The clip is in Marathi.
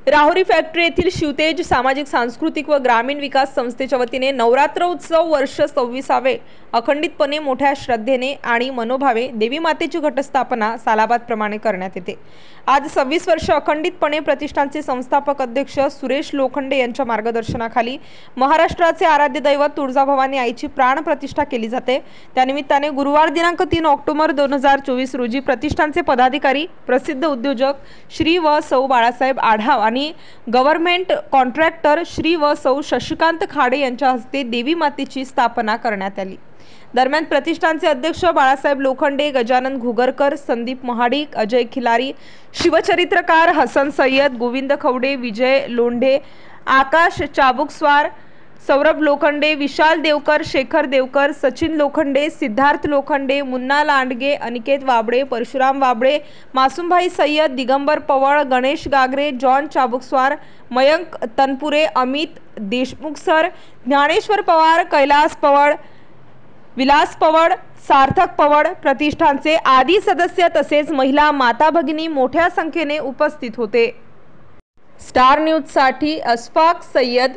राहुरी फॅक्टरी येथील शिवतेज सामाजिक सांस्कृतिक व ग्रामीण विकास संस्थेच्या वतीने नवरात्र उत्सव वर्ष 26वे अखंडितपणे मोठ्या श्रद्धेने आणि मनोभावे देवी मातेची घटस्थापना सालाबाद प्रमाणे करण्यात येते। आज 26 वर्ष अखंडितपणे प्रतिष्ठानचे संस्थापक अध्यक्ष सुरेश लोखंडे यांच्या मार्गदर्शनाखाली महाराष्ट्राचे आराध्य दैवत तुळजाभवानी आईची प्राण प्रतिष्ठा केली जाते। त्यानिमित्ताने गुरुवार दिनांक 3 ऑक्टोबर 2024 रोजी प्रतिष्ठानचे पदाधिकारी, प्रसिद्ध उद्योजक श्री व सौ बाळासाहेब आढाव आणि गव्हर्नमेंट कॉन्ट्रॅक्टर श्री व सौ शशिकांत खाडे यांच्या हस्ते देवी मातेची स्थापना करण्यात आली। दरम्यान प्रतिष्ठानचे अध्यक्ष बाळासाहेब लोखंडे, गजानन घुगरकर, संदीप महाडिक, अजय खिलारी, शिवचरित्रकार हसन सय्यद, गोविंद खवडे, विजय लोंढे, आकाश चाबुकस्वार, सौरभ लोखंडे, विशाल देवकर, शेखर देवकर, सचिन लोखंडे, सिद्धार्थ लोखंडे, मुन्ना लांडगे, अनिकेत वाबळे, परशुराम वाबळे, मासूमभाई सय्यद, दिगंबर पवार, गणेश गागरे, जॉन चाबुकस्वार, मयंक तनपुरे, अमित देशमुख सर, ज्ञानेश्वर पवार, कैलास पवार, विलास पवार, सार्थक पवार, प्रतिष्ठानचे आदी सदस्य तसेच महिला माता भगिनी मोठ्या संख्येने उपस्थित होते। स्टार न्यूज साठी अशफाक सय्यद,